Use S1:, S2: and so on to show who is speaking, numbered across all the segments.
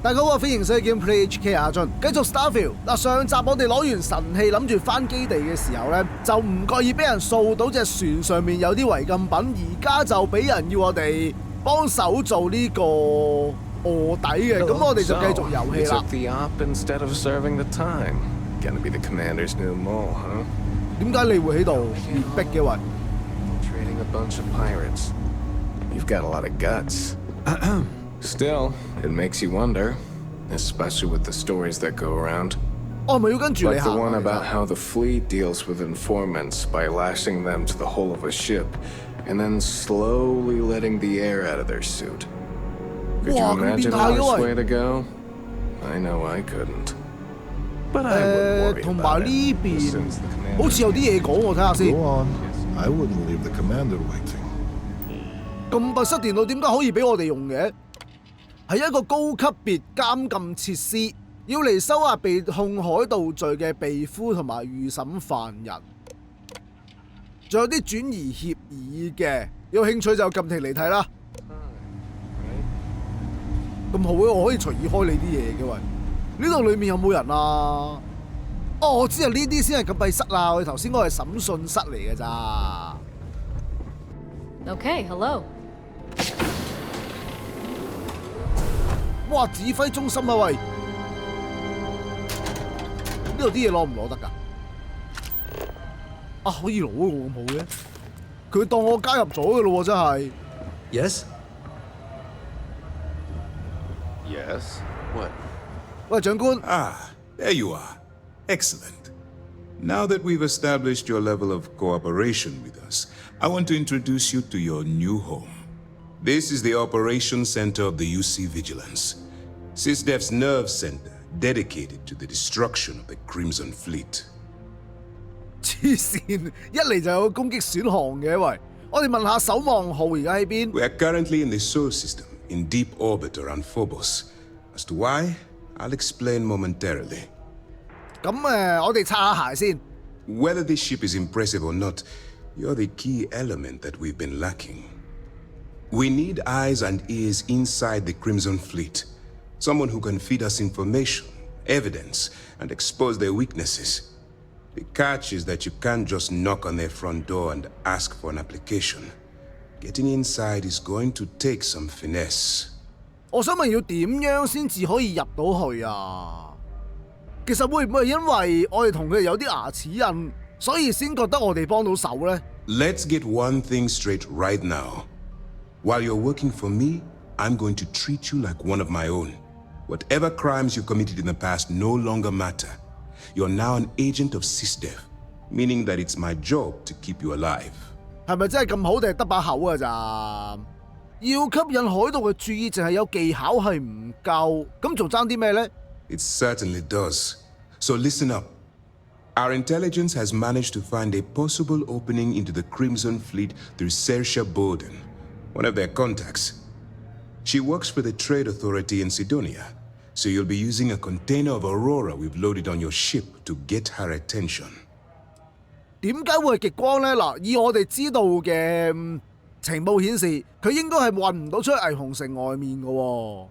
S1: 大家好，歡迎收睇 PlayHK 阿俊，繼續 Starfield。嗱，上集我哋攞完神器，諗住翻基地嘅時候咧，就唔覺意俾人掃到隻船上面有啲違禁品，而家就俾人要我哋幫手做呢個臥底嘅，咁我哋就繼續遊戲啦。點解你會喺度面壁嘅喂
S2: ？Still, it makes you wonder, especially with the stories that go around.
S1: 我係咪要跟住你
S2: Like the
S1: 行
S2: one
S1: 啊？
S2: about how the fleet deals with informants by lashing them to the hull of a ship and then slowly letting the air out of their suit. Could you
S1: 哇，咁變
S2: imagine
S1: 態
S2: a
S1: 嘅
S2: worse
S1: 喂！
S2: way to go? I know I couldn't. But I wouldn't worry
S1: 同
S2: about
S1: 埋
S2: it,
S1: 呢邊
S2: since the commander...
S1: 好似有啲嘢講，我睇下先。
S3: Go on. I wouldn't leave the commander waiting.
S1: 咁密室電腦點解可以俾我哋用嘅？係一個高級別監禁設施，要嚟收押被控海盜罪嘅被俘同埋預審犯人，仲有啲轉移協議嘅，有興趣就撳停嚟睇啦。咁好嘅，我可以隨意開你啲嘢嘅喂。呢度裡面有冇人啊？哦，我知啊，呢啲先係禁閉室啊，我哋頭先嗰個係審訊室嚟嘅咋。
S4: Okay, hello.
S1: 哇！指揮中心啊喂，呢度啲嘢攞唔攞得㗎？啊，可以攞喎，咁好嘅，佢當我加入咗嘅咯喎，真係。
S5: Yes?
S2: Yes? What?
S1: 喂，長官。
S6: There you are. Excellent. Now that we've established your level of cooperation with us, I want to introduce you to your new home. This is the Operations Center of the UC Vigilance, SysDef's nerve center dedicated to the destruction of the Crimson Fleet.
S1: 黐線，一嚟就有攻擊選項嘅喂，我哋問下守望號而家喺邊？
S6: We are currently in the Sol system, in deep orbit around Phobos. As to why, I'll explain momentarily.
S1: 咁我哋擦下鞋先。
S6: Whether this ship is impressive or not, you're the key element that we've been lacking. We need eyes and ears inside the Crimson Fleet. Someone who can feed us information, evidence, and expose their weaknesses. The catch is that you can't just knock on their front door and ask for an application. Getting inside is going to take some finesse.
S1: 我想問要點樣先至可以入到去啊？其實會唔會係因為我哋同佢哋有啲牙齒印，所以先覺得我哋幫到手呢？
S6: Let's get one thing straight right now. While you're working for me, I'm going to treat you like one of my own. Whatever crimes you committed in the past no longer matter. You're now an agent of SysDef, meaning that it's my job to keep you alive.
S1: 係咪真係咁好定係得把口㗎咋？要吸引海盜嘅注意，淨係有技巧係唔夠，咁仲爭啲咩呢？
S6: It certainly does. So listen up. Our intelligence has managed to find a possible opening into the Crimson Fleet through Saoirse Bowden, one of their contacts. She works for the Trade Authority in Sidonia, so you'll be using a container of Aurora we've loaded on your ship to get her attention.
S1: 點解會係極光呢？嗱，以我哋知道嘅情報顯示，佢應該係運唔到出去霓虹城外面嘅喎。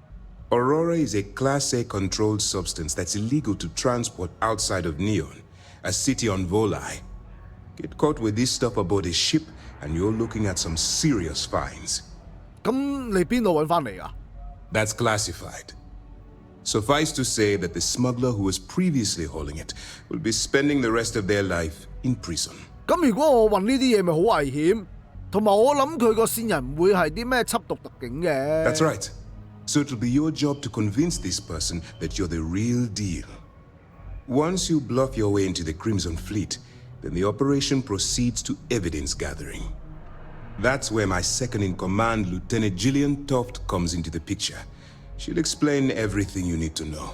S6: Aurora is a Class A controlled substance that's illegal to transport outside of Neon, a city on Volai. Get caught with this stuff aboard a ship, and you're looking at some serious fines.
S1: 咁你邊度揾翻嚟㗎？
S6: That's classified. Suffice to say that the smuggler who was previously hauling it will be spending the rest of their life in prison.
S1: 咁如果我運呢啲嘢，咪好危險？同埋我諗佢個線人唔會係啲咩緝毒特警嘅。
S6: That's right. So it'll be your job to convince this person that you're the real deal. Once you bluff your way into the Crimson Fleet, then the operation proceeds to evidence gathering. That's where my second-in-command, Lieutenant Gillian Toft, comes into the picture. She'll explain everything you need to know.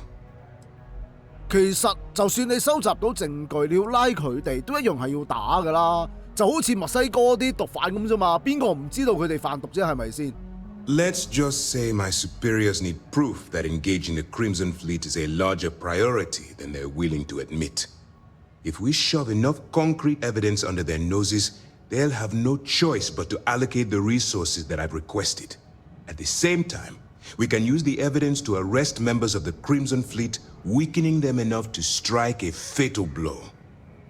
S1: 其實就算你收集到證據，你要拉佢哋都一樣係要打㗎啦，就好似墨西哥啲毒販咁啫嘛，邊個唔知道佢哋販毒啫？係咪先？
S6: Let's just say my superiors need proof that engaging the Crimson Fleet is a larger priority than they're willing to admit. If we shove enough concrete evidence under their noses, they'll have no choice but to allocate the resources that I've requested. At the same time, we can use the evidence to arrest members of the Crimson Fleet, weakening them enough to strike a fatal blow.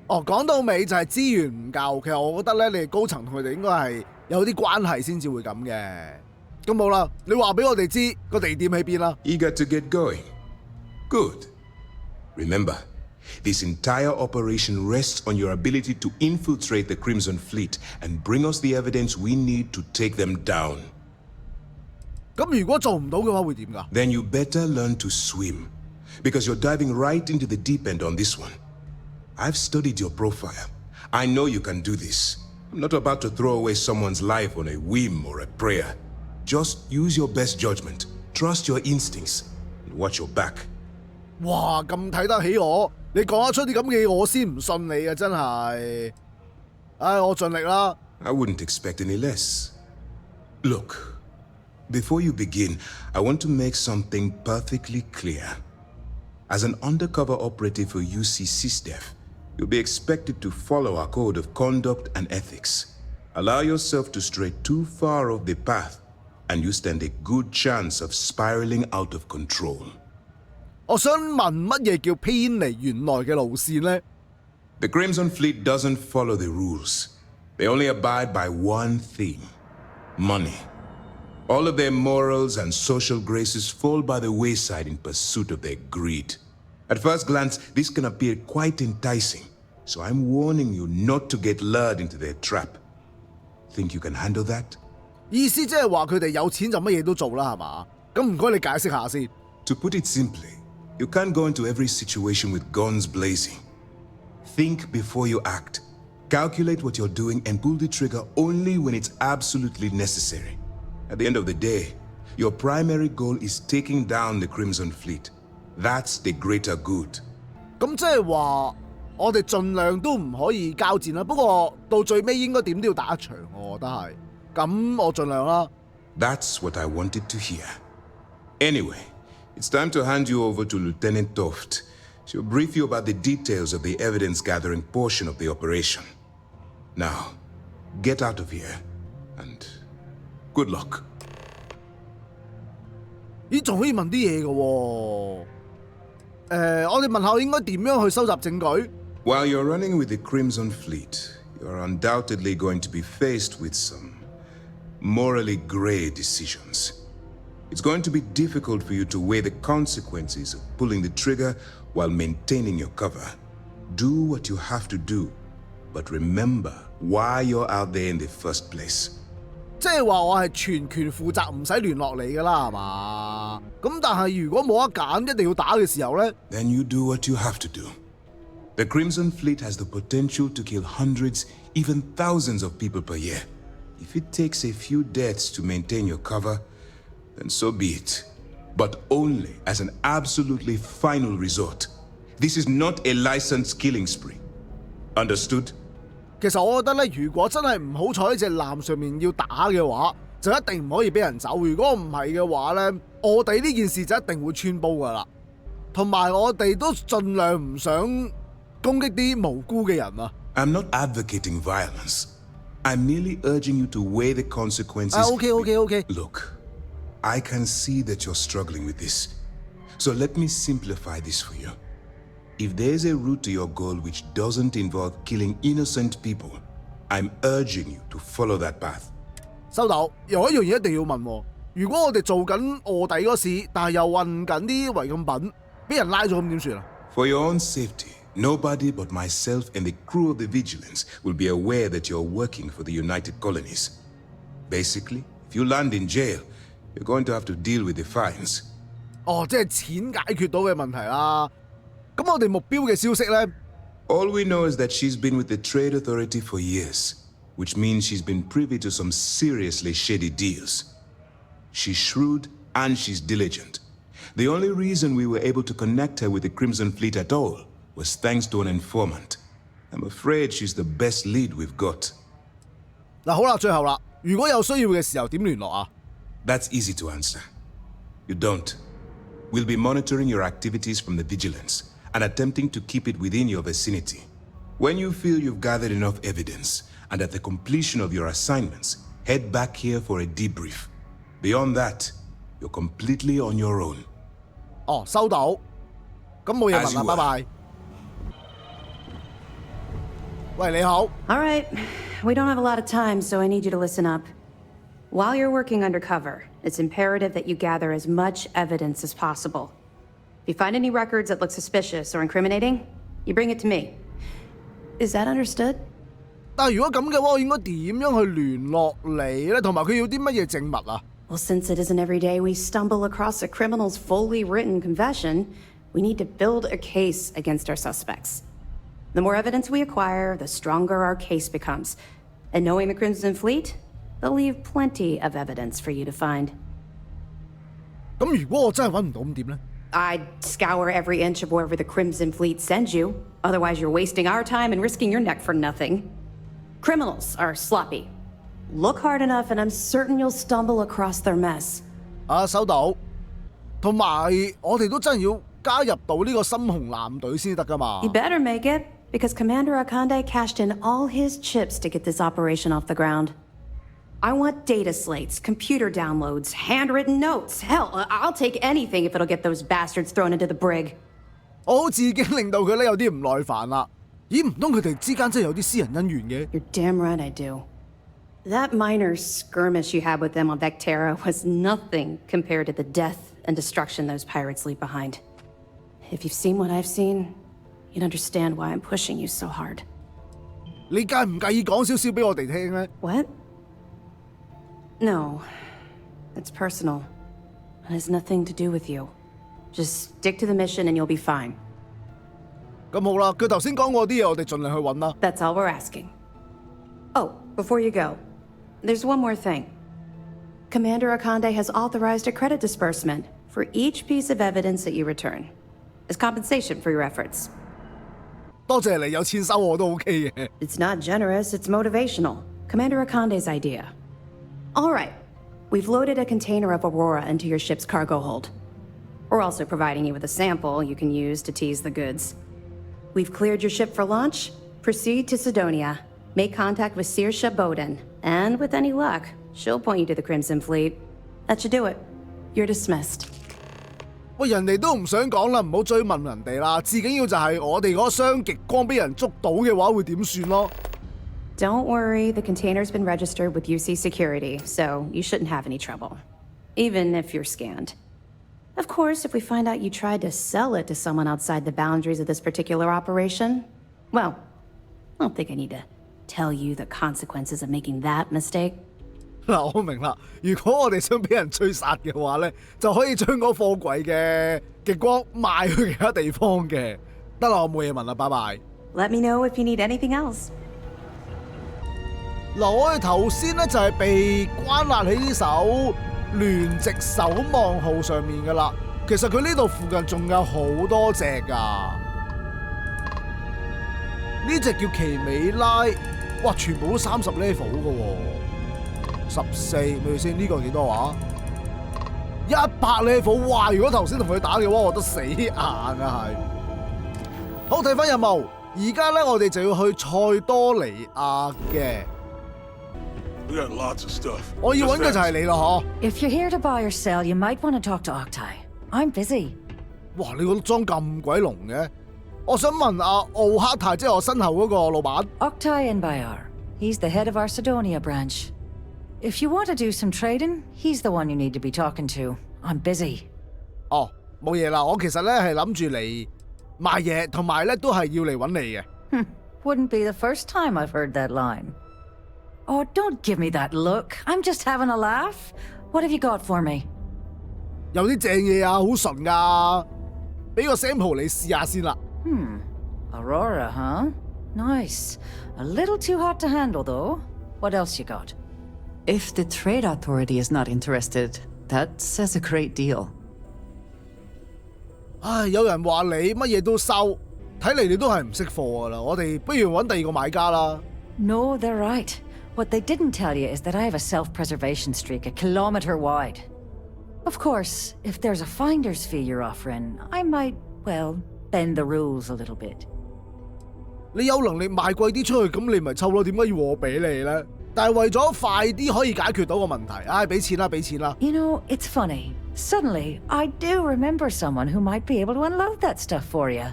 S1: 講到尾就係資源唔夠，其實我覺得咧，你哋高層同佢哋應該係有啲關係先至會咁嘅。咁好啦，你話俾我哋知個地點喺邊啦。
S6: Eager to get going? Good. Remember, this entire operation rests on your ability to infiltrate the Crimson Fleet and bring us the evidence we need to take them down.
S1: 咁如果做唔到嘅話會點㗎？
S6: Then you better learn to swim, because you're diving right into the deep end on this one. I've studied your profile. I know you can do this. I'm not about to throw away someone's life on a whim or a prayer. Just use your best judgment, trust your instincts, and watch your back.
S1: 哇，咁睇得起我，你講得出啲咁嘅嘢，我先唔信你啊！真係，唉，我盡力啦。
S6: I wouldn't expect any less. Look, before you begin, I want to make something perfectly clear. As an undercover operative for UC SysDef, you'll be expected to follow our code of conduct and ethics. Allow yourself to stray too far off the path, and you stand a good chance of spiraling out of control.
S1: 我想問乜嘢叫偏離原來嘅路線呢？
S6: The Crimson Fleet doesn't follow the rules. They only abide by one thing: money. All of their morals and social graces fall by the wayside in pursuit of their greed. At first glance, this can appear quite enticing, so I'm warning you not to get lured into their trap. Think you can handle that?
S1: 意思即係話佢哋有錢就乜嘢都做啦，係嘛？咁唔該你解釋下先。
S6: To put it simply, you can't go into every situation with guns blazing. Think before you act. Calculate what you're doing and pull the trigger only when it's absolutely necessary. At the end of the day, your primary goal is taking down the Crimson Fleet. That's the greater good.
S1: 咁即係話我哋盡量都唔可以交戰啦。不過到最尾應該點都要打一場，我覺得係。咁我盡量啦。
S6: That's what I wanted to hear. Anyway, it's time to hand you over to Lieutenant Toft. She'll brief you about the details of the evidence-gathering portion of the operation. Now, get out of here, and good luck.
S1: 咦，仲可以問啲嘢嘅喎？我哋問下應該點樣去收集證據？
S6: While you're running with the Crimson Fleet, you're undoubtedly going to be faced with some morally gray decisions. It's going to be difficult for you to weigh the consequences of pulling the trigger while maintaining your cover. Do what you have to do, but remember why you're out there in the first place.
S1: 即係話我係全權負責，唔使聯絡你㗎啦，係嘛？咁但係如果冇得揀，一定要打嘅時候呢？
S6: Then you do what you have to do. The Crimson Fleet has the potential to kill hundreds, even thousands of people per year. If it takes a few deaths to maintain your cover, then so be it. But only as an absolutely final resort. This is not a licensed killing spree. Understood?
S1: 其實我覺得咧，如果真係唔好彩喺隻艦上面要打嘅話，就一定唔可以俾人走。如果唔係嘅話咧，我哋呢件事就一定會穿煲㗎啦。同埋我哋都盡量唔想攻擊啲無辜嘅人啊。
S6: I'm not advocating violence. I'm merely urging you to weigh the consequences.
S1: OK。
S6: Look, I can see that you're struggling with this. So let me simplify this for you. If there's a route to your goal which doesn't involve killing innocent people, I'm urging you to follow that path.
S1: 收到。有一樣嘢一定要問喎，如果我哋做緊臥底嗰時，但係又運緊啲違禁品，俾人拉咗咁點算啊？
S6: For your own safety, nobody but myself and the crew of the Vigilance will be aware that you're working for the United Colonies. Basically, if you land in jail, you're going to have to deal with the fines.
S1: 哦，即係錢解決到嘅問題啦。咁我哋目標嘅消息呢？
S6: All we know is that she's been with the Trade Authority for years, which means she's been privy to some seriously shady deals. She's shrewd and she's diligent. The only reason we were able to connect her with the Crimson Fleet at all was thanks to an informant. I'm afraid she's the best lead we've got.
S1: 嗱，好啦，最後啦，如果有需要嘅時候點聯絡啊？
S6: That's easy to answer. You don't. We'll be monitoring your activities from the Vigilance and attempting to keep it within your vicinity. When you feel you've gathered enough evidence, and at the completion of your assignments, head back here for a debrief. Beyond that, you're completely on your own.
S1: 哦，收到。咁冇嘢
S6: As
S1: 問
S6: you
S1: 啦，拜
S6: were.
S1: 拜。喂，你好。
S4: All right, we don't have a lot of time, so I need you to listen up. While you're working undercover, it's imperative that you gather as much evidence as possible. If you find any records that look suspicious or incriminating, you bring it to me. Is that understood?
S1: 但係如果咁嘅話，我應該點樣去聯絡你咧？同埋佢要啲乜嘢證物啊？
S4: Well, since it isn't every day we stumble across a criminal's fully written confession, we need to build a case against our suspects. The more evidence we acquire, the stronger our case becomes. And knowing the Crimson Fleet, they'll leave plenty of evidence for you to find.
S1: 咁如果我真係揾唔到咁點咧？
S4: I'd scour every inch of wherever the Crimson Fleet sends you. Otherwise, you're wasting our time and risking your neck for nothing. Criminals are sloppy. Look hard enough, and I'm certain you'll stumble across their mess.
S1: 啊，收到。同埋我哋都真係要加入到呢個深紅藍隊先得噶嘛。
S4: You better make it, because Commander Akande cashed in all his chips to get this operation off the ground. I want data slates, computer downloads, handwritten notes. Hell, I'll take anything if it'll get those bastards thrown into the brig.
S1: 我好似已經令到佢咧有啲唔耐煩啦。咦，唔通佢哋之間真係有啲私人恩怨嘅？
S4: You're damn right I do. That minor skirmish you had with them on Vectera was nothing compared to the death and destruction those pirates leave behind. If you've seen what I've seen, you'd understand why I'm pushing you so hard.
S1: 你介唔介意講少少俾我哋聽咧？
S4: What? No. It's personal. It has nothing to do with you. Just stick to the mission and you'll be fine.
S1: 咁好啦，佢頭先講過啲嘢，我哋盡量去揾啦。
S4: That's all we're asking. Oh, before you go, there's one more thing. Commander Akande has authorized a credit disbursement for each piece of evidence that you return, as compensation for your efforts.
S1: 多謝你有錢收我都 OK 嘅。
S4: It's not generous, it's motivational. Commander Akande's idea. All right, we've loaded a container of Aurora into your ship's cargo hold. We're also providing you with a sample you can use to tease the goods. We've cleared your ship for launch. Proceed to Sidonia. Make contact with Saoirse Bowden. And with any luck, she'll point you to the Crimson Fleet. That should do it. You're dismissed.
S1: 喂，人哋都唔想講啦，唔好追問人哋啦。至緊要就係我哋嗰雙極光俾人捉到嘅話，會點算咯？
S4: Don't worry, the container's been registered with UC Security, so you shouldn't have any trouble. Even if you're scanned. Of course, if we find out you tried to sell it to someone outside the boundaries of this particular operation, well, I don't think I need to tell you the consequences of making that mistake.
S1: 嗱，我明啦。如果我哋想俾人追殺嘅話咧，就可以將嗰貨櫃嘅極光賣去其他地方嘅。得啦，我冇嘢問啦，拜拜。
S4: Let me know if you need anything else.
S1: 嗱，我哋頭先咧就係被關押喺呢艘聯席守望號上面噶啦。其實佢呢度附近仲有好多隻㗎。呢隻叫奇美拉，哇，全部都30 level 㗎喎。14，咪先呢個幾多話？100 level， 哇！如果頭先同佢打嘅話，我覺得死硬啊係。好，睇翻任務，而家咧我哋就要去塞多利亞嘅。
S3: We got lots of stuff.
S1: 我要揾嘅就係你啦，嗬！
S5: If you're here to buy or sell, you might want to talk to Octai. I'm busy.
S1: 哇！你個裝咁鬼濃嘅，我想問阿奧克泰，即係我身後嗰個老闆。
S5: Octai Enbayar. He's the head of our Sidonia branch. If you want to do some trading, he's the one you need to be talking to. I'm busy.
S1: 哦，冇嘢啦，我其實咧係諗住嚟賣嘢，同埋咧都係要嚟揾你嘅。
S5: Wouldn't be the first time I've heard that line. Oh, don't give me that look. I'm just having a laugh. What have you got for me?
S1: 有啲正嘢啊，好純噶，俾個 sample 你試下先啦。
S5: Aurora, huh? Nice. A little too hot to handle, though. What else you got?
S7: If the Trade Authority is not interested, that says a great deal.
S1: 唉，有人話你乜嘢都收，睇嚟你都係唔識貨噶啦。我哋不如揾第二個買家啦。
S5: No, they're right. What they didn't tell you is that I have a self-preservation streak a kilometer wide. Of course, if there's a finder's fee you're offering, I might, well, bend the rules a little bit.
S1: 你有能力賣貴啲出去，咁你咪抽咯，點解要我俾你呢？但係為咗快啲可以解決到個問題，唉，俾錢啦，俾錢啦。
S5: You know, it's funny. Suddenly, I do remember someone who might be able to unload that stuff for you.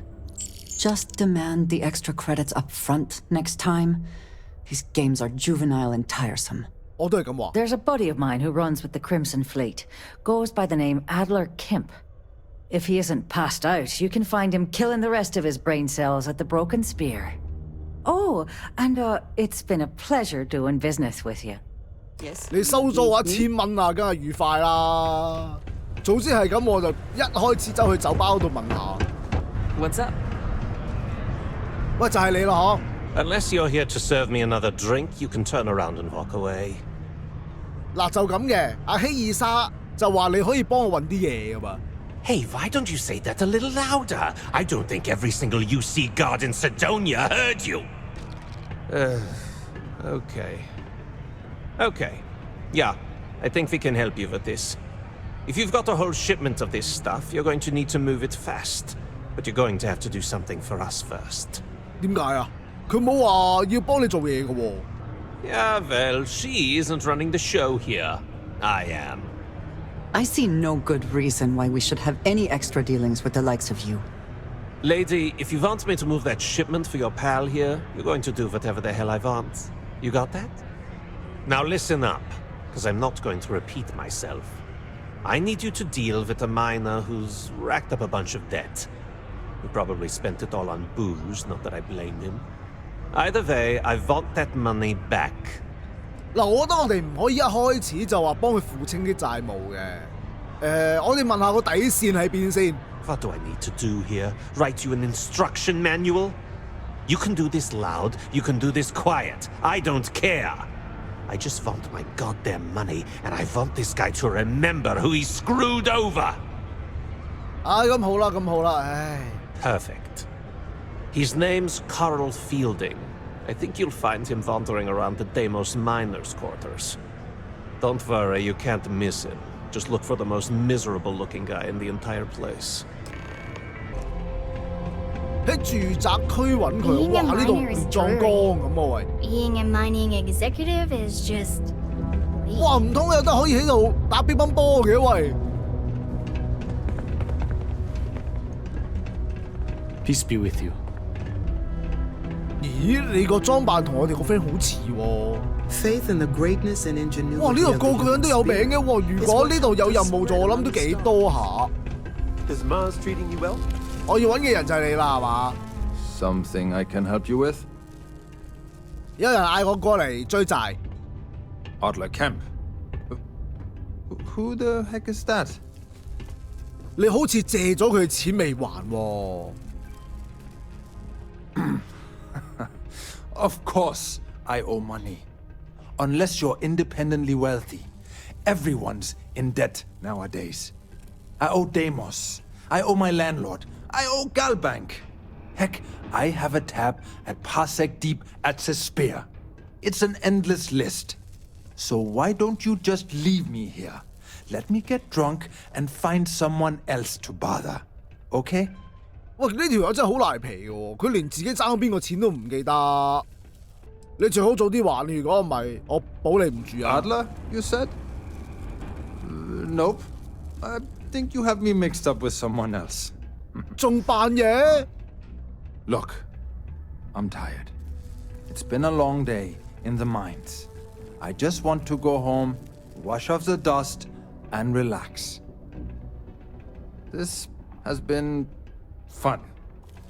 S7: Just demand the extra credits up front next time. These games are juvenile and tiresome.
S1: 我都係咁話。
S5: There's a buddy of mine who runs with the Crimson Fleet. Goes by the name Adler Kemp. If he isn't passed out, you can find him killing the rest of his brain cells at the Broken Spear. Oh, and it's been a pleasure doing business with you.
S7: Yes.
S1: 你收咗我1000蚊啊，梗係愉快啦。早知係咁，我就一開始走去酒吧嗰度問下。
S8: What's up?
S1: 喂，就係你啦，嗬。
S9: Unless you're here to serve me another drink, you can turn around and walk away.
S1: 嗱就咁嘅，阿希爾莎就話你可以幫我揾啲嘢噶噃。
S9: Hey, why don't you say that a little louder? I don't think every single UC guard in Sidonia heard you. Okay. Okay. Yeah, I think we can help you with this. If you've got a whole shipment of this stuff, you're going to need to move it fast. But you're going to have to do something for us first.
S1: 點解啊？佢冇話要幫你做嘢嘅喎。
S9: Yeah, well, she isn't running the show here. I am.
S7: I see no good reason why we should have any extra dealings with the likes of you.
S9: Lady, if you want me to move that shipment for your pal here, you're going to do whatever the hell I want. You got that? Now listen up, because I'm not going to repeat myself. I need you to deal with a miner who's racked up a bunch of debt. He probably spent it all on booze, not that I blame him. Either way, I want that money back.
S1: 嗱，我覺得我哋唔可以一開始就話幫佢付清啲債務嘅。我哋問下個底線喺邊先。
S9: What do I need to do here? Write you an instruction manual? You can do this loud, you can do this quiet. I don't care. I just want my goddamn money, and I want this guy to remember who he screwed over.
S1: 咁好啦，咁好啦，唉。
S9: Perfect. His name's Carl Fielding. I think you'll find him wandering around the Deimos miners' quarters. Don't worry, you can't miss him. Just look for the most miserable-looking guy in the entire place.
S1: 喺住宅區揾佢，哇！呢度唔壯光咁啊喂！
S10: Being a mining executive is just...
S1: 哇！唔通有得可以喺度打乒乓波嘅喂？
S8: Peace be with you.
S1: 咦？你個裝扮同我哋個 friend 好似喎。
S11: Faith in the greatness and ingenuity.
S1: 哇！呢度個個人都有名嘅喎。如果呢度有任務做，我諗都幾多下。
S12: Is Mars treating you well?
S1: 我要揾嘅人就係你啦，係嘛？
S2: Something I can help you with?
S1: 有人嗌我過嚟追債。
S12: Adler Kemp. Who the heck is that?
S1: 你好似借咗佢錢未還喎。
S13: Of course, I owe money. Unless you're independently wealthy. Everyone's in debt nowadays. I owe Deimos. I owe my landlord. I owe Galbank. Heck, I have a tab at Parsec Deep at Cespear. It's an endless list. So why don't you just leave me here? Let me get drunk and find someone else to bother. Okay?
S1: 喂，呢條友真係好賴皮喎！佢連自己爭咗邊個錢都唔記得。你最好早啲還，如果唔係，我保你唔住啊。
S12: Adler, you said? Nope. I think you have me mixed up with someone else.
S1: 仲扮嘢？
S13: Look, I'm tired. It's been a long day in the mines. I just want to go home, wash off the dust, and relax.
S12: This has been fun,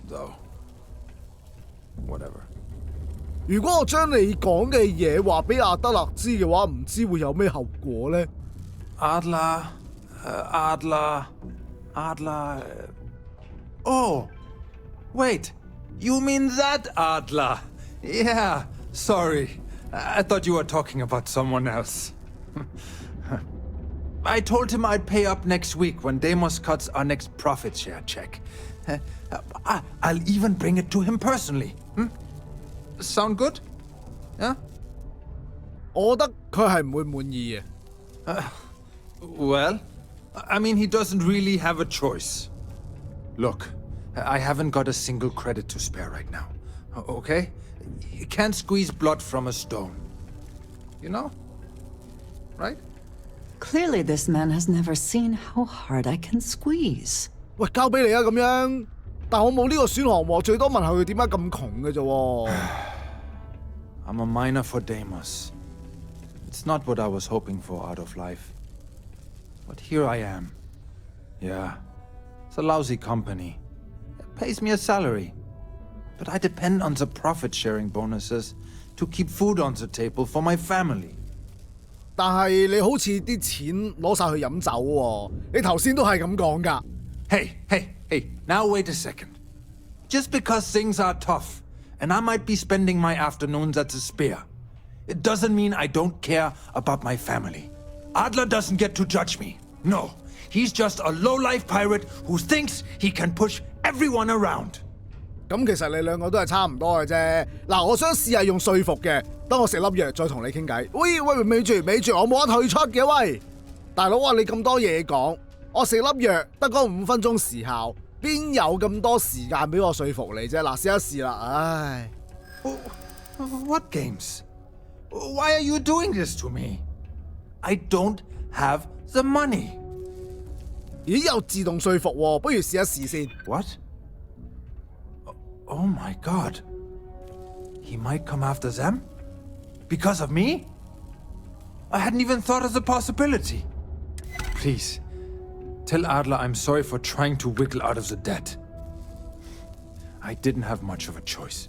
S12: though. Whatever.
S1: 如果我將你講嘅嘢話俾阿德勒知嘅話，唔知會有咩後果呢？
S13: Adler. Oh, wait. You mean that Adler? Yeah, sorry. I thought you were talking about someone else. I told him I'd pay up next week when Deimos cuts our next profit share check. I'll even bring it to him personally.
S12: Sound good? Yeah?
S1: 我覺得佢係唔會滿意嘅。
S13: Well, I mean, he doesn't really have a choice. Look, I haven't got a single credit to spare right now. Okay? You can't squeeze blood from a stone. You know? Right?
S7: Clearly, this man has never seen how hard I can squeeze.
S1: 喂，交俾你啊，咁樣。但我冇呢個選項喎，最多問下佢點解咁窮嘅啫喎。
S13: I'm a miner for Deimos. It's not what I was hoping for out of life. But here I am. Yeah, it's a lousy company. It pays me a salary. But I depend on the profit-sharing bonuses to keep food on the table for my family.
S1: 但係你好似啲錢攞晒去飲酒喎，你頭先都係咁講㗎。
S13: Hey, now wait a second. Just because things are tough, and I might be spending my afternoons at the Spear, it doesn't mean I don't care about my family. Adler doesn't get to judge me. No, he's just a low-life pirate who thinks he can push everyone around.
S1: 咁其實你兩個都係差唔多嘅啫。嗱，我想試下用說服嘅，等我食粒藥再同你傾偈。喂，咪住，我冇得退出嘅喂。大佬啊，你咁多嘢講，我食粒藥得嗰5分鐘時效，邊有咁多時間俾我說服你啫？嗱，試一試啦，唉。
S13: What games? Why are you doing this to me? I don't have the money.
S1: 咦，有自動說服喎，不如試一試先。
S13: What? Oh my god. He might come after them? Because of me? I hadn't even thought of the possibility. Please, tell Adler I'm sorry for trying to wiggle out of the debt. I didn't have much of a choice.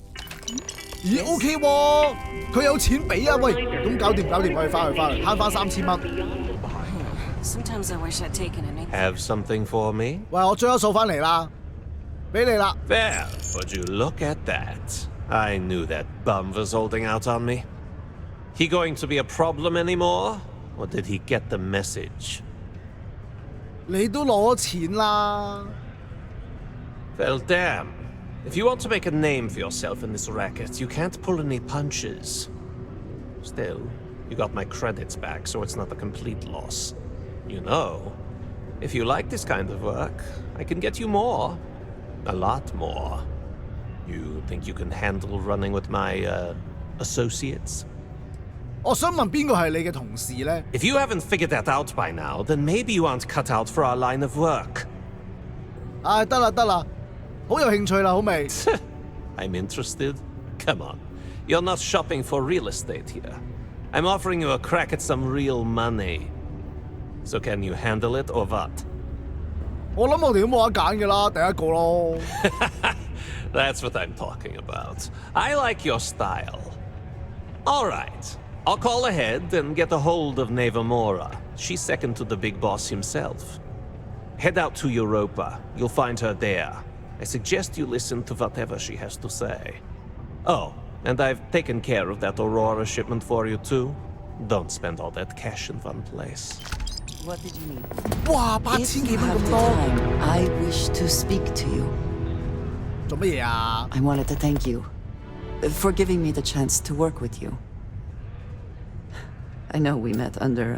S1: 咦 ，OK 喎，佢有錢俾啊！喂，咁搞掂，我哋翻嚟，慳翻3000蚊。
S14: Sometimes I wish I'd taken an.
S9: Have something for me?
S1: 喂，我追咗數翻嚟啦，俾你啦。
S9: Well, would you look at that? I knew that bum was holding out on me. He going to be a problem anymore? Or did he get the message?
S1: 你都攞錢啦。
S9: Well, damn. If you want to make a name for yourself in this racket, you can't pull any punches. Still, you got my credits back, so it's not a complete loss. You know, if you like this kind of work, I can get you more. A lot more. You think you can handle running with my, associates?
S1: 我想問邊個係你嘅同事呢？
S9: If you haven't figured that out by now, then maybe you aren't cut out for our line of work.
S1: 唉，得啦，好有興趣啦，好未？
S9: I'm interested. Come on. You're not shopping for real estate here. I'm offering you a crack at some real money. So can you handle it or what?
S1: 我諗我哋都冇得揀㗎啦，第一個咯。
S9: That's what I'm talking about. I like your style. All right. I'll call ahead and get a hold of Nevamora. She's second to the big boss himself. Head out to Europa. You'll find her there. I suggest you listen to whatever she has to say. Oh, and I've taken care of that Aurora shipment for you too. Don't spend all that cash in one place.
S14: What did you need?
S1: 哇，8000
S7: If
S1: 幾
S7: you
S1: 蚊
S7: have
S1: 咁
S7: the
S1: 多，
S7: time, I wish to speak to you.
S1: 做乜嘢啊？
S7: I wanted to thank you for giving me the chance to work with you. I know we met under,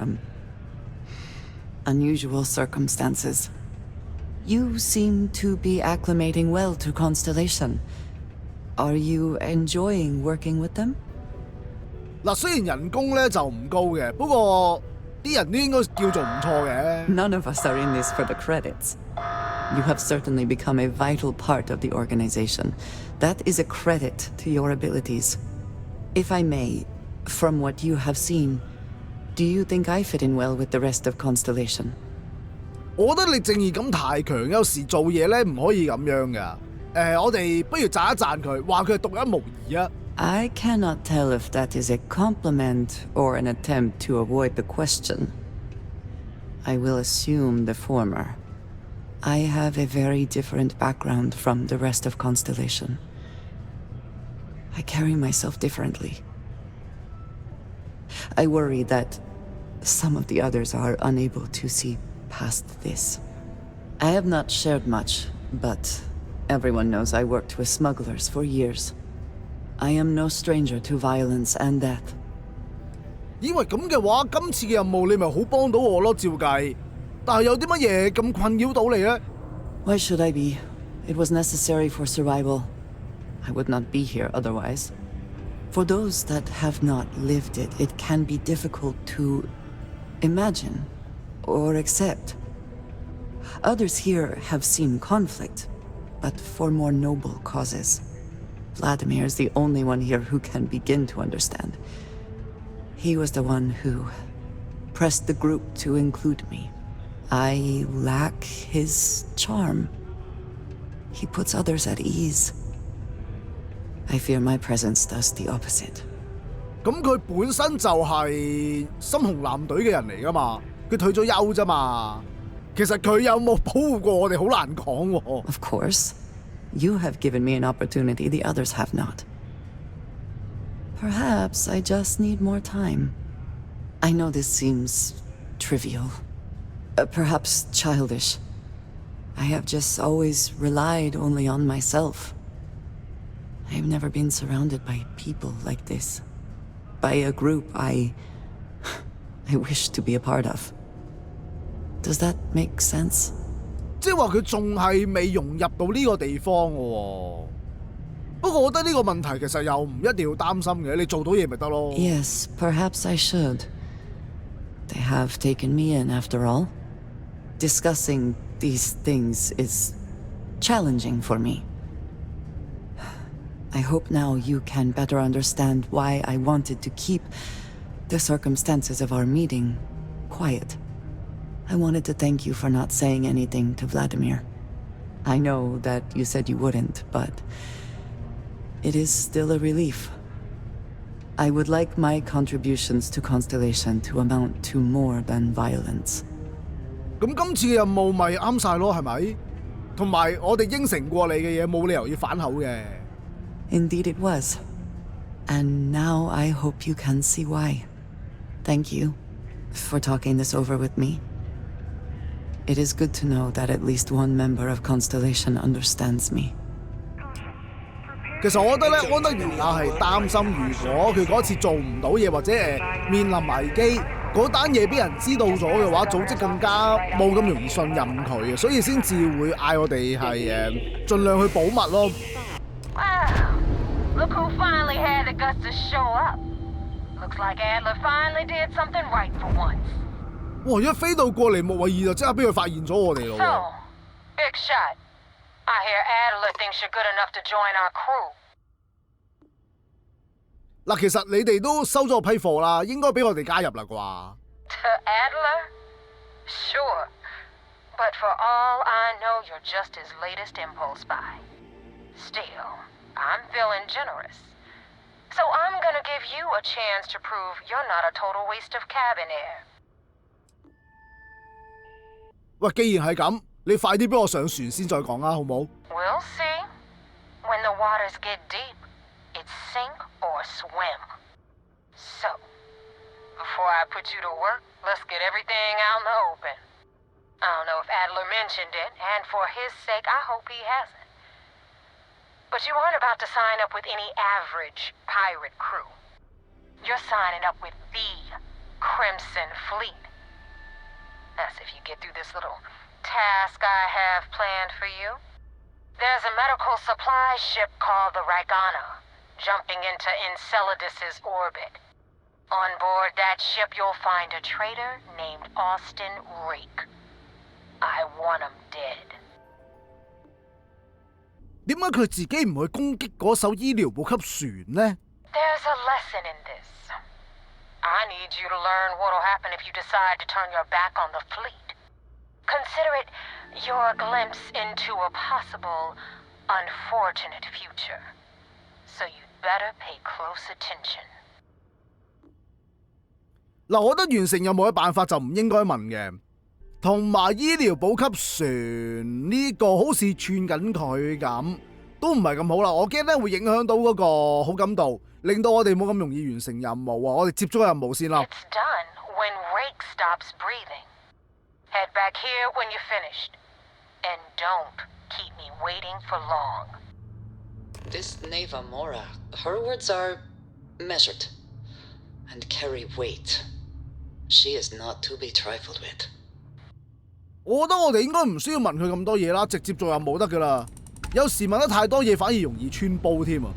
S7: unusual circumstances. You seem to be acclimating well to Constellation. Are you enjoying working with them?
S1: 嗱，雖然人工咧就唔高嘅，不過啲人都應該叫做唔錯嘅。
S7: None of us are in this for the credits. You have certainly become a vital part of the organization. That is a credit to your abilities. If I may, from what you have seen, do you think I fit in well with the rest of Constellation?
S1: 我覺得你正義感太強，有時做嘢咧唔可以咁樣噶。我哋不如讚一讚佢，話佢係獨一無二啊！
S7: I cannot tell if that is a compliment or an attempt to avoid the question. I will assume the former. I have a very different background from the rest of Constellation. I carry myself differently. I worry that some of the others are unable to see past this. I have not shared much, but everyone knows I worked with smugglers for years. I am no stranger to violence and death.
S1: 以為咁嘅話，今次嘅任務你咪好幫到我咯，照計。但係有啲乜嘢咁困擾到你呢？
S7: Why should I be? It was necessary for survival. I would not be here otherwise. For those that have not lived it, it can be difficult to imagine or accept. Others here have seen conflict, but for more noble causes. Vladimir is the only one here who can begin to understand. He was the one who pressed the group to include me. I lack his charm. He puts others at ease. I fear my presence does the opposite.
S1: 咁佢本身就係深紅藍隊嘅人嚟㗎嘛，佢退咗休啫嘛。其實佢有冇保護過我哋好難講喎。
S7: Of course. You have given me an opportunity the others have not. Perhaps I just need more time. I know this seems trivial. Perhaps childish. I have just always relied only on myself. I have never been surrounded by people like this. By a group I wish to be a part of. Does that make sense?
S1: 即係話佢仲係未融入到呢個地方嘅喎。不過我覺得呢個問題其實又唔一定要擔心嘅，你做到嘢咪得咯。
S7: Yes, perhaps I should. They have taken me in after all. Discussing these things is challenging for me. I hope now you can better understand why I wanted to keep the circumstances of our meeting quiet. I wanted to thank you for not saying anything to Vladimir. I know that you said you wouldn't, but it is still a relief. I would like my contributions to Constellation to amount to more than violence.
S1: 咁今次嘅任務咪啱晒咯，係咪？同埋我哋應承過你嘅嘢，冇理由要反口嘅。
S7: Indeed it was. And now I hope you can see why. Thank you for talking this over with me. It is good to know that at least one member of Constellation understands me.
S1: 其實我覺得咧，安德魯亞係擔心，如果佢嗰次做唔到嘢，或者面臨危機，嗰單嘢俾人知道咗嘅話，組織更加冇咁容易信任佢，所以先至會嗌我哋係盡量去保密咯。
S15: Wow! Look who finally had the guts to show up. Looks like Adler finally did something right for once.
S1: 哇！一飛到過嚟木衛二就即刻俾佢發現咗我哋咯。
S15: So, big shot. I hear Adler thinks you're good enough to join our crew.
S1: 嗱，其實你哋都收咗批貨啦，應該俾我哋加入啦啩。
S15: To Adler? Sure. But for all I know, you're just his latest impulse buy. Still, I'm feeling generous. So I'm gonna give you a chance to prove you're not a total waste of cabin air.
S1: 喂，既然係咁，你快啲俾我上船先再講啦，好冇？
S15: We'll see. When the waters get deep, it's sink or swim. So, before I put you to work, let's get everything out in the open. I don't know if Adler mentioned it, and for his sake, I hope he hasn't. But you aren't about to sign up with any average pirate crew. You're signing up with the Crimson Fleet. That's if you get through this little task I have planned for you. There's a medical supply ship called the Ragana, jumping into Enceladus's orbit. On board that ship, you'll find a traitor named Austin Rake. I want him dead.
S1: 點解佢自己唔去攻擊嗰艘醫療補給船呢？
S15: There's a lesson in this. I need you to learn what'll happen if you decide to turn your back on the fleet. Consider it your glimpse into a possible, unfortunate future. So you'd better pay close attention.
S1: 嗱，我覺得完成任務嘅辦法就唔應該問嘅，同埋醫療補給船呢個好似串緊佢咁，都唔係咁好啦。我驚咧會影響到嗰個好感度，令到我哋冇咁容易完成任務啊！我哋接咗個任務先啦。
S15: It's done when Rake stops breathing. Head back here when you're finished. And don't keep me waiting for long.
S16: This Neva Mora, her words are measured and carry weight. She is not to be trifled with.
S1: 我覺得我哋應該唔需要問佢咁多嘢啦，直接做任務得噶啦。有時問得太多嘢反而容易穿煲添啊！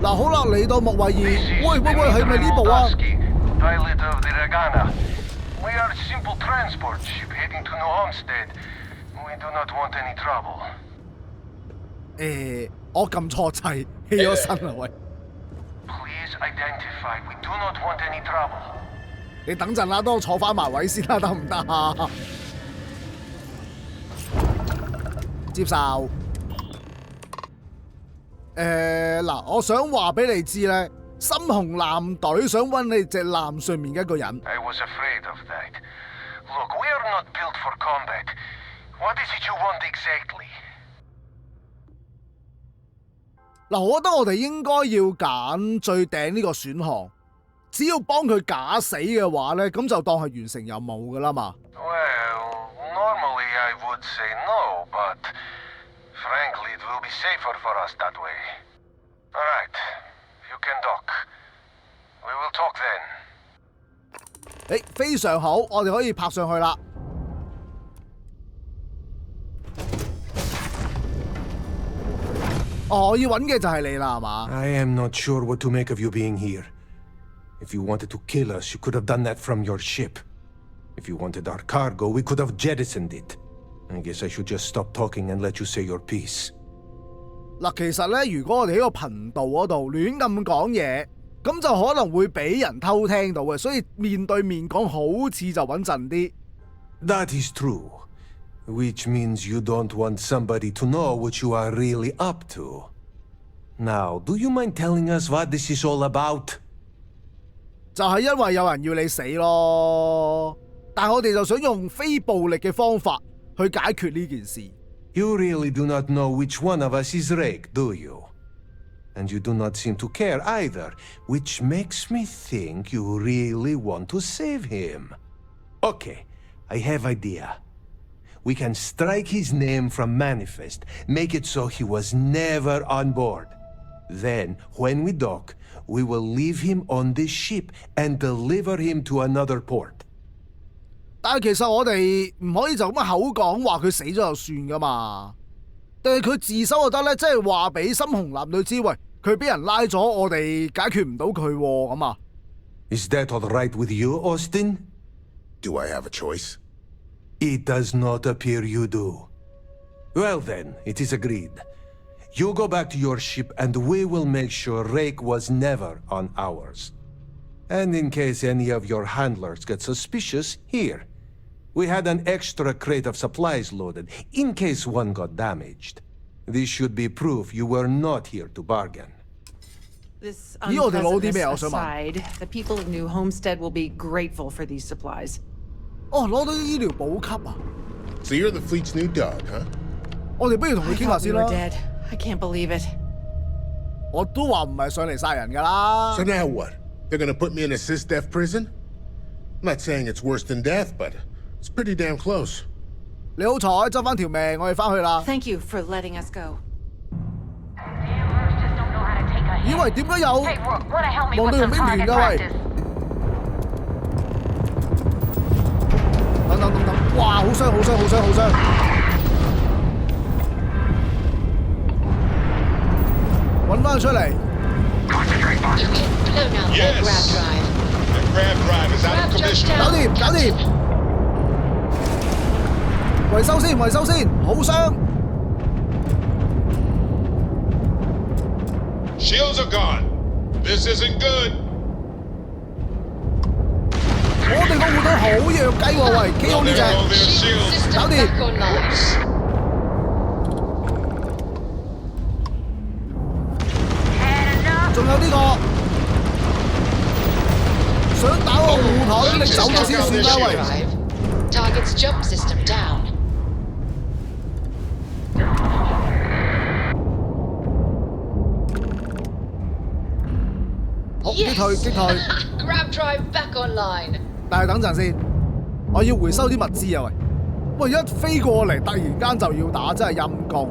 S1: 嗱，好啦，嚟到莫維爾，喂，係咪呢部啊？
S17: Pilot of the Regana. We are a simple transport ship heading to New Homestead. We do not want any trouble.
S1: 我撳錯掣，起咗身啦喂！
S17: Please identify. We do not want any trouble.
S1: 你等陣啦，等我坐翻埋位先啦，得唔得啊？接受。嗱，我想話俾你知咧。 深紅艦隊想揾你隻艦上面嘅一個人。
S17: I was afraid of that. Look, we are not built for combat. What is it you want exactly?
S1: 嗱，我覺得我哋應該要揀最頂呢個選項。只要幫佢假死嘅話咧，咁就當係完成任務噶啦嘛。
S17: Well, normally I would say no, but frankly, it will be safer for us that way. All right. You can dock. We will talk then.
S1: 非常好，我哋可以拍上去啦。我要揾嘅就係你啦，係嘛
S13: I am not sure what to make of you being here. If you wanted to kill us, you could have done that from your ship. If you wanted our cargo, we could have jettisoned it. I guess I should just stop talking and let you say your piece.
S1: 嗱，其實咧，如果我哋喺個頻道嗰度亂咁講嘢，咁就可能會俾人偷聽到嘅，所以面對面講好似就穩陣啲。
S13: That is true, which means you don't want somebody to know what you are really up to. Now, do you mind telling us what this is all about?
S1: 就係因為有人要你死咯，但係我哋就想用非暴力嘅方法去解決呢件事。
S13: You really do not know which one of us is Rake, do you? And you do not seem to care either, which makes me think you really want to save him. Okay, I have idea. We can strike his name from Manifest, make it so he was never on board. Then, when we dock, we will leave him on this ship and deliver him to another port.
S1: 但係其實我哋唔可以就咁口講話佢死咗就算噶嘛，定係佢自首就得咧？即係話俾深紅艦隊知，喂，佢俾人拉咗，我哋解決唔到佢咁啊
S13: Is that all right with you, Austin?
S18: Do I have a choice?
S13: It does not appear you do. Well then, it is agreed. You go back to your ship and we will make sure Rake was never on ours. And in case any of your handlers get suspicious, here. We had an extra crate of supplies loaded, in case one got damaged. This should be proof you were not here to bargain.
S19: This unpleasantness aside, the people of New Homestead will be grateful for these supplies.
S1: 攞到醫療補給啊
S18: So you're the fleet's new dog, huh?
S1: 我哋不如同佢傾下先啦。
S19: dead. I can't believe it.
S1: 我都話唔係上嚟殺人㗎啦。
S18: So now what? They're gonna put me in a cis-death prison? I'm not saying it's worse than death, but it's pretty damn close.
S1: 你好彩執翻條命，我哋翻去啦。
S19: Thank you for letting us go.
S1: 以為點解有望到用兵團㗎喂？等，哇！好傷！揾翻佢出嚟。
S20: Yes. The grab drive is out of commission.
S1: 搞掂。維修先，好傷。
S20: Shields are gone. This isn't good.
S1: 我哋個護盾好弱雞喎，喂，K好呢隻，搞掂。仲有呢個，想打個護盾，你走咗先算啦，喂。
S16: Target's jump system down.
S1: 好，擊退。
S16: Grab drive back online.
S1: 但係等陣先，我要回收啲物資啊！喂，一飛過嚟，突然間就要打，真係陰公。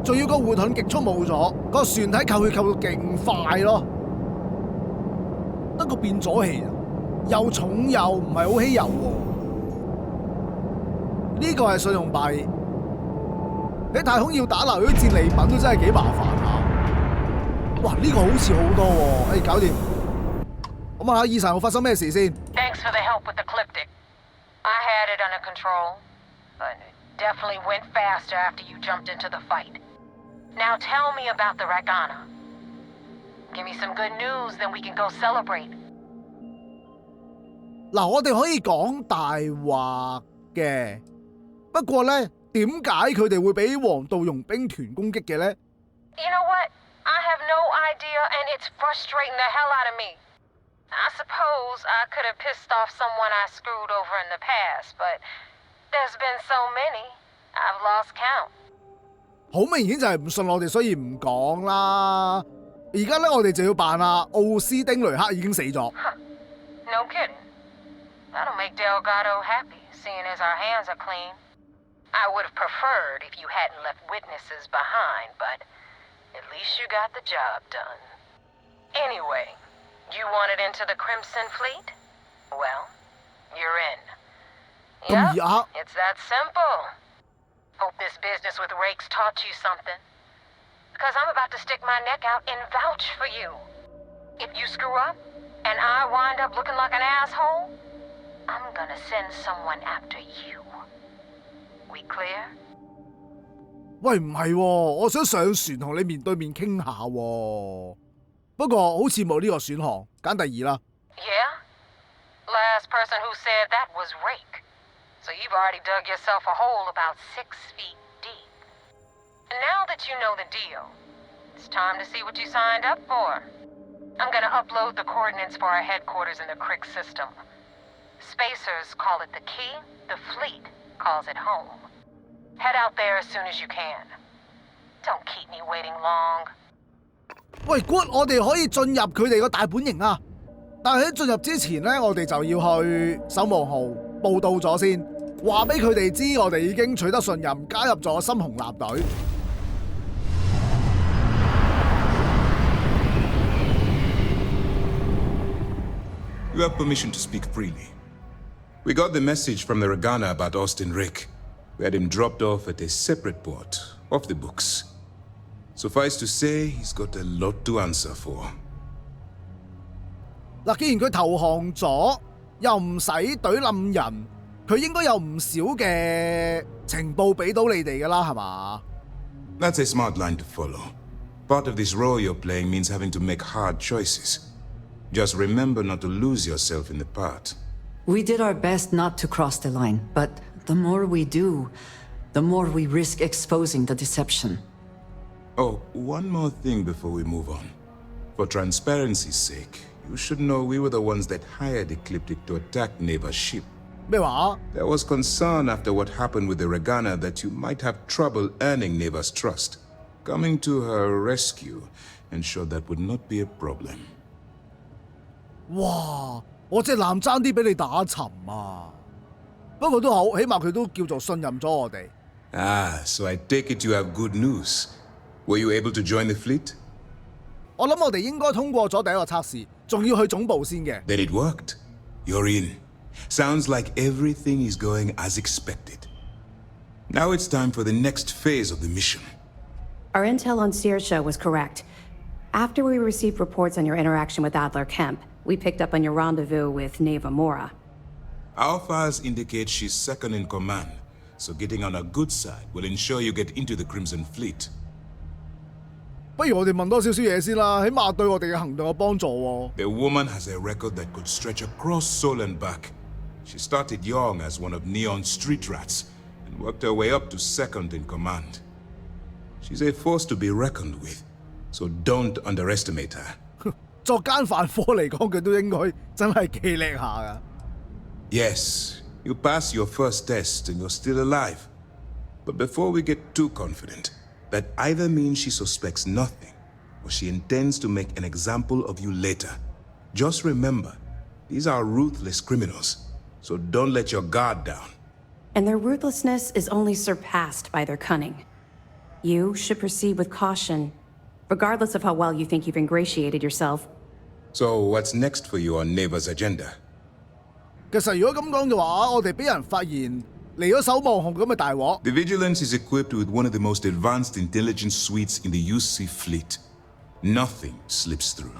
S1: 仲要個護盾極速冇咗，個船體扣血扣到勁快咯。得個變咗氣啊，又重又唔係好稀有喎。呢個係信用幣，喺太空要打撈啲戰利品都真係幾麻煩啊！哇，呢個好似好多喎，搞掂。我問下以神號發生咩事先。
S15: Thanks for the help with the Cliptic. I had it under control, but it definitely went faster after you jumped into the fight. Now tell me about the Ragana. Give me some good news, then we can go celebrate.
S1: 嗱，我哋可以講大話嘅，不過咧，點解佢哋會俾黃道傭兵團攻擊嘅咧
S15: You know what? I have no idea, and it's frustrating the hell out of me. I suppose I could have pissed off someone I screwed over in the past, but there's been so many, I've lost count.
S1: 好明顯就係唔信我哋，所以唔講啦。而家咧，我哋就要扮啊，奧斯丁雷克已經死咗。
S15: No kidding. That'll make Delgado happy, seeing as our hands are clean. I would have preferred if you hadn't left witnesses behind, but at least you got the job done. Anyway, you wanted into the Crimson Fleet? Well, you're in. Yep, it's that simple. Hope this business with Rakes taught you something. Because I'm about to stick my neck out and vouch for you. If you screw up, and I wind up looking like an asshole, I'm gonna send someone after you. We clear?
S1: 喂，唔係喎，我想上船同你面對面傾下喎。不過好似冇呢個選項，揀第二啦。
S15: Yeah? Last person who said that was Rake. So you've already dug yourself a hole about 6 feet deep. And now that you know the deal, it's time to see what you signed up for. I'm gonna upload the coordinates for our headquarters in the Crick system. Spacers call it the key, the fleet calls it home. Head out there as soon as you can. Don't keep me waiting long.
S1: 喂 ，Good， 我哋可以進入佢哋個大本營啊！但係喺進入之前咧，我哋就要去守望號報到咗先，話俾佢哋知我哋已經取得信任，加入咗深紅艦隊。
S6: You have permission to speak freely. We got the message from the Ragana about Austin Rick. We had him dropped off at a separate port, off the books. Suffice to say, he's got a lot to answer for.
S1: 嗱，既然佢投降咗，又唔使懟冧人，佢應該有唔少嘅情報俾到你哋㗎啦，係嘛？
S6: That's a smart line to follow. Part of this role you're playing means having to make hard choices. Just remember not to lose yourself in the part.
S7: We did our best not to cross the line, but the more we do, the more we risk exposing the deception.
S6: Oh, one more thing before we move on. For transparency's sake, you should know we were the ones that hired Ecliptic to attack Neva's ship.
S1: 咩話？
S6: There was concern after what happened with the Ragana that you might have trouble earning Neva's trust. Coming to her rescue ensured that would not be a problem.
S1: 哇！我隻艦爭啲俾你打沉啊！不過都好，起碼佢都叫做信任咗我哋。
S6: Ah, so I take it you have good news. Were you able to join the fleet?
S1: 我諗我哋應該通過咗第一個測試，仲要去總部先嘅。
S6: Then it worked. You're in. Sounds like everything is going as expected. Now it's time for the next phase of the mission.
S4: Our intel on Saoirse was correct. After we received reports on your interaction with Adler Kemp, we picked up on your rendezvous with Neva Mora.
S6: Our files indicate she's second in command, so getting on her good side will ensure you get into the Crimson Fleet.
S1: 不如我哋問多少少嘢先啦，起碼對我哋嘅行動有幫助喎。
S6: The woman has a record that could stretch across Seoul and back. She started young as one of Neon's street rats and worked her way up to second in command. She's a force to be reckoned with, so don't underestimate her.
S1: 作奸犯科嚟講，佢都應該真係幾叻下㗎。
S6: Yes, you passed your first test and you're still alive. But before we get too confident, that either means she suspects nothing or she intends to make an example of you later. Just remember, these are ruthless criminals, so don't let your guard down.
S4: And their ruthlessness is only surpassed by their cunning. You should proceed with caution, regardless of how well you think you've ingratiated yourself.
S6: So what's next for you on Neva's agenda?
S1: 其實如果咁講嘅話，我哋俾人發現嚟咗手望紅咁嘅大鑊。
S6: The Vigilance is equipped with one of the most advanced intelligence suites in the UC fleet. Nothing slips through.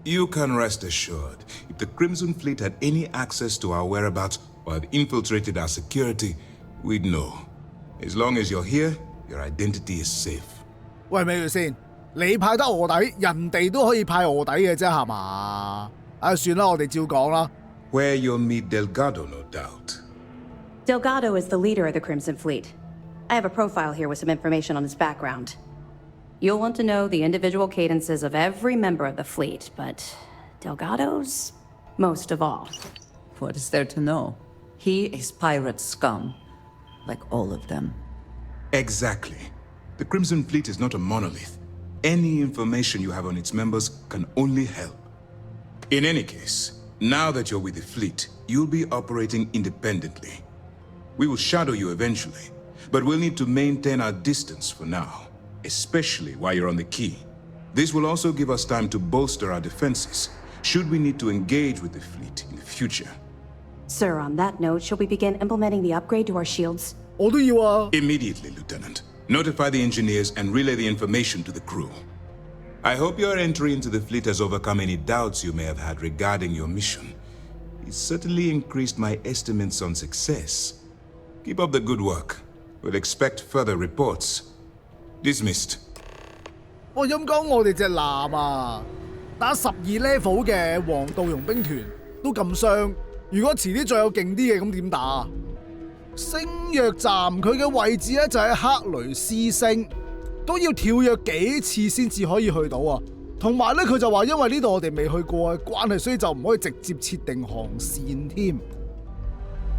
S6: You can rest assured, if the Crimson Fleet had any access to our whereabouts or have infiltrated our security, we'd know. As long as you're here, your identity is safe.
S1: 喂，咪住先，你派得卧底，人哋都可以派卧底嘅啫，係嘛？算啦，我哋照講啦。
S6: Where you'll meet Delgado, no doubt.
S4: Delgado is the leader of the Crimson Fleet. I have a profile here with some information on his background. You'll want to know the individual cadences of every member of the fleet, but Delgado's most of all.
S7: What is there to know? He is pirate scum, like all of them.
S6: Exactly. The Crimson Fleet is not a monolith. Any information you have on its members can only help. In any case, now that you're with the fleet, you'll be operating independently. We will shadow you eventually, but we'll need to maintain our distance for now, especially while you're on the quay. This will also give us time to bolster our defenses, should we need to engage with the fleet in the future.
S4: Sir, on that note, shall we begin implementing the upgrade to our shields?
S6: Immediately, Lieutenant. Notify the engineers and relay the information to the crew. I hope your entry into the fleet has overcome any doubts you may have had regarding your mission. It certainly increased my estimates on success. Keep up the good work. We'll expect further reports. Dismissed.
S1: 喂，陰公，我哋隻艦啊，打12 level 嘅黃道傭兵團都咁傷，如果遲啲再有勁啲嘅，咁點打啊？星躍站佢嘅位置咧就喺克雷斯星，都要跳躍幾次先至可以去到啊。同埋咧，佢就話因為呢度我哋未去過嘅關係，所以就唔可以直接設定航線添。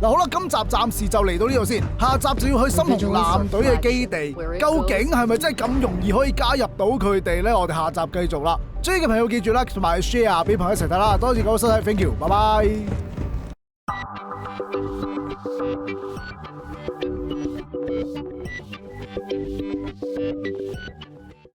S1: 嗱好啦，今集暫時就嚟到呢度先，下集就要去深紅艦隊嘅基地，究竟係咪真係咁容易可以加入到佢哋呢？我哋下集繼續啦。中意嘅朋友記住 like 同埋 share 俾朋友一齊睇啦。多謝各位收睇 ，thank you， 拜拜。